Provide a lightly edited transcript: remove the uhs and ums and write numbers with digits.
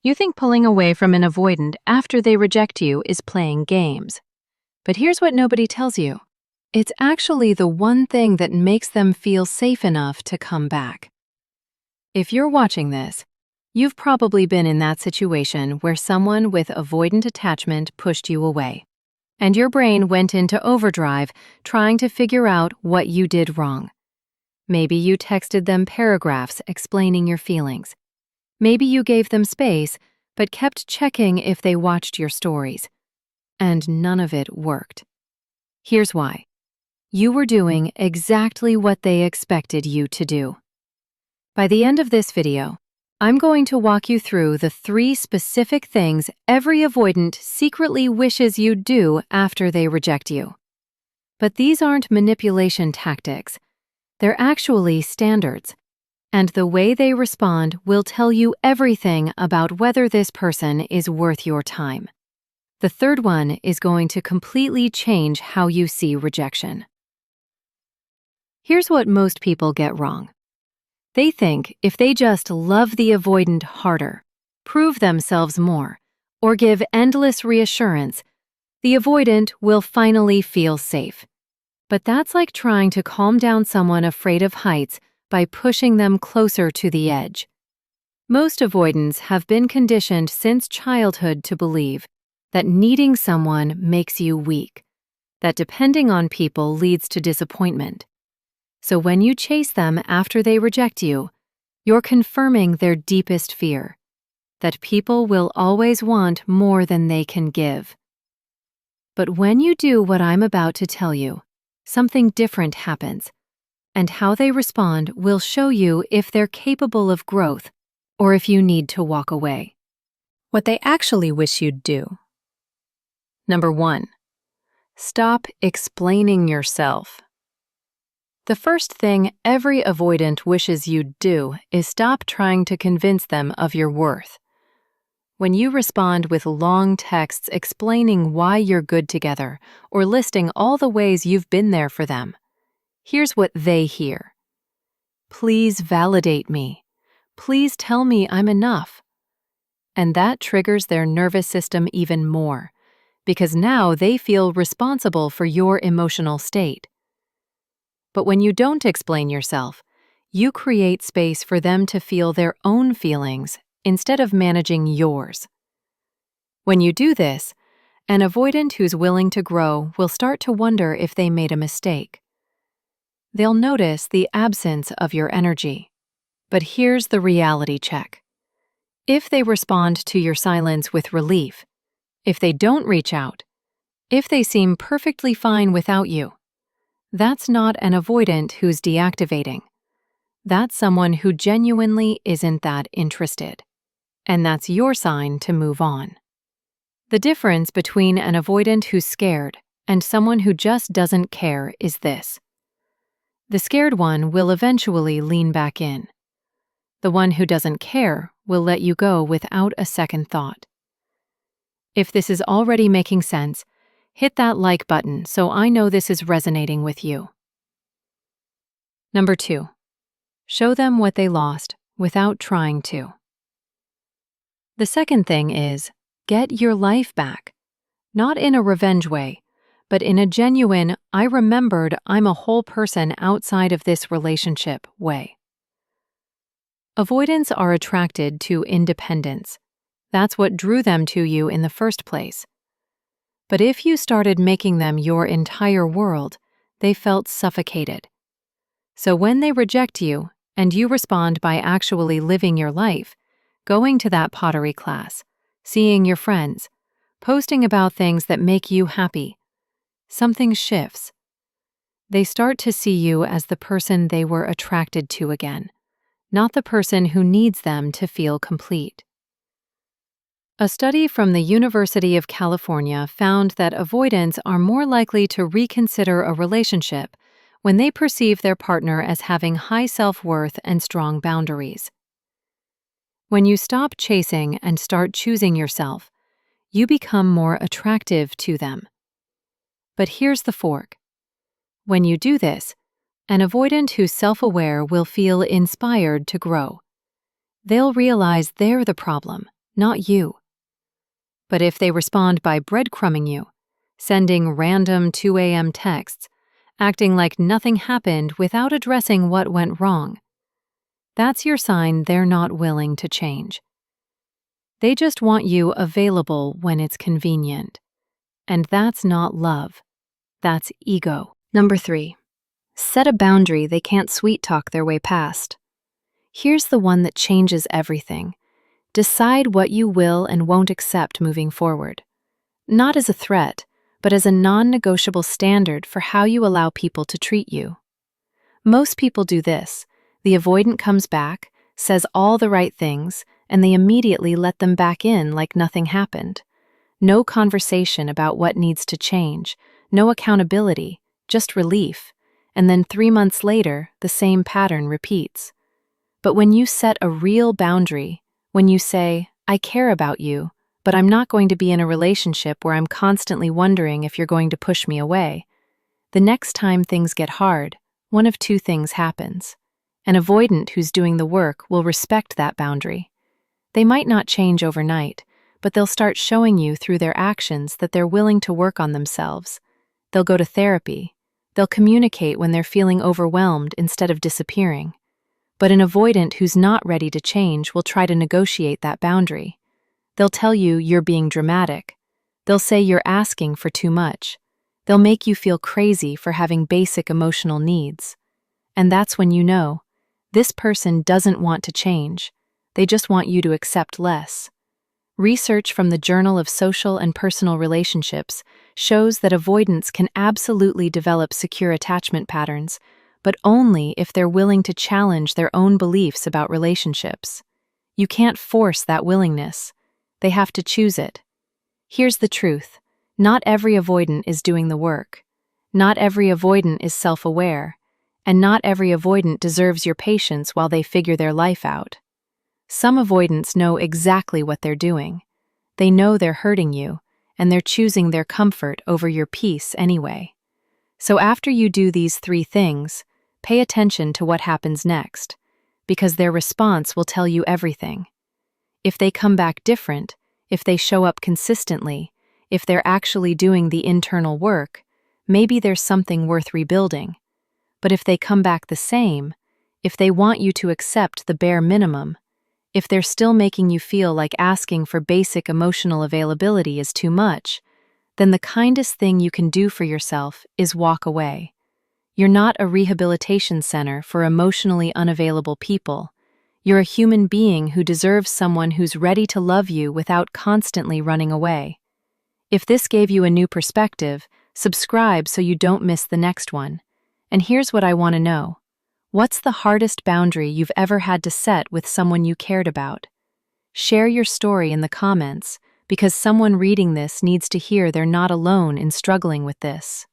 You think pulling away from an avoidant after they reject you is playing games. But here's what nobody tells you. It's actually the one thing that makes them feel safe enough to come back. If you're watching this, you've probably been in that situation where someone with avoidant attachment pushed you away, and your brain went into overdrive trying to figure out what you did wrong. Maybe you texted them paragraphs explaining your feelings. Maybe you gave them space, but kept checking if they watched your stories. And none of it worked. Here's why. You were doing exactly what they expected you to do. By the end of this video, I'm going to walk you through the 3 specific things every avoidant secretly wishes you'd do after they reject you. But these aren't manipulation tactics. They're actually standards. And the way they respond will tell you everything about whether this person is worth your time. The third one is going to completely change how you see rejection. Here's what most people get wrong. They think if they just love the avoidant harder, prove themselves more, or give endless reassurance, the avoidant will finally feel safe. But that's like trying to calm down someone afraid of heights by pushing them closer to the edge. Most avoidants have been conditioned since childhood to believe that needing someone makes you weak, that depending on people leads to disappointment. So when you chase them after they reject you, you're confirming their deepest fear, that people will always want more than they can give. But when you do what I'm about to tell you, something different happens, and how they respond will show you if they're capable of growth or if you need to walk away. What they actually wish you'd do. Number 1. Stop explaining yourself. The first thing every avoidant wishes you'd do is stop trying to convince them of your worth. When you respond with long texts explaining why you're good together or listing all the ways you've been there for them, here's what they hear. Please validate me. Please tell me I'm enough. And that triggers their nervous system even more, because now they feel responsible for your emotional state. But when you don't explain yourself, you create space for them to feel their own feelings instead of managing yours. When you do this, an avoidant who's willing to grow will start to wonder if they made a mistake. They'll notice the absence of your energy. But here's the reality check. If they respond to your silence with relief, if they don't reach out, if they seem perfectly fine without you, that's not an avoidant who's deactivating. That's someone who genuinely isn't that interested. And that's your sign to move on. The difference between an avoidant who's scared and someone who just doesn't care is this. The scared one will eventually lean back in. The one who doesn't care will let you go without a second thought. If this is already making sense, hit that like button so I know this is resonating with you. Number 2. Show them what they lost without trying to. The second thing is, get your life back. Not in a revenge way, but in a genuine, I remembered I'm a whole person outside of this relationship way. Avoidants are attracted to independence. That's what drew them to you in the first place. But if you started making them your entire world, they felt suffocated. So when they reject you, and you respond by actually living your life, going to that pottery class, seeing your friends, posting about things that make you happy, something shifts. They start to see you as the person they were attracted to again, not the person who needs them to feel complete. A study from the University of California found that avoidants are more likely to reconsider a relationship when they perceive their partner as having high self-worth and strong boundaries. When you stop chasing and start choosing yourself, you become more attractive to them. But here's the fork. When you do this, an avoidant who's self-aware will feel inspired to grow. They'll realize they're the problem, not you. But if they respond by breadcrumbing you, sending random 2 a.m. texts, acting like nothing happened without addressing what went wrong, that's your sign they're not willing to change. They just want you available when it's convenient. And that's not love. That's ego. Number 3. Set a boundary they can't sweet-talk their way past. Here's the one that changes everything. Decide what you will and won't accept moving forward. Not as a threat, but as a non-negotiable standard for how you allow people to treat you. Most people do this. The avoidant comes back, says all the right things, and they immediately let them back in like nothing happened. No conversation about what needs to change, no accountability, just relief, and then 3 months later, the same pattern repeats. But when you set a real boundary, when you say, I care about you, but I'm not going to be in a relationship where I'm constantly wondering if you're going to push me away, the next time things get hard, one of 2 things happens. An avoidant who's doing the work will respect that boundary. They might not change overnight, but they'll start showing you through their actions that they're willing to work on themselves. They'll go to therapy. They'll communicate when they're feeling overwhelmed instead of disappearing. But an avoidant who's not ready to change will try to negotiate that boundary. They'll tell you you're being dramatic. They'll say you're asking for too much. They'll make you feel crazy for having basic emotional needs. And that's when you know, this person doesn't want to change. They just want you to accept less. Research from the Journal of Social and Personal Relationships shows that avoidants can absolutely develop secure attachment patterns, but only if they're willing to challenge their own beliefs about relationships. You can't force that willingness. They have to choose it. Here's the truth. Not every avoidant is doing the work. Not every avoidant is self-aware. And not every avoidant deserves your patience while they figure their life out. Some avoidants know exactly what they're doing. They know they're hurting you, and they're choosing their comfort over your peace anyway. So after you do these 3 things, pay attention to what happens next, because their response will tell you everything. If they come back different, if they show up consistently, if they're actually doing the internal work, maybe there's something worth rebuilding. But if they come back the same, if they want you to accept the bare minimum, if they're still making you feel like asking for basic emotional availability is too much, then the kindest thing you can do for yourself is walk away. You're not a rehabilitation center for emotionally unavailable people. You're a human being who deserves someone who's ready to love you without constantly running away. If this gave you a new perspective, subscribe so you don't miss the next one. And here's what I want to know. What's the hardest boundary you've ever had to set with someone you cared about? Share your story in the comments, because someone reading this needs to hear they're not alone in struggling with this.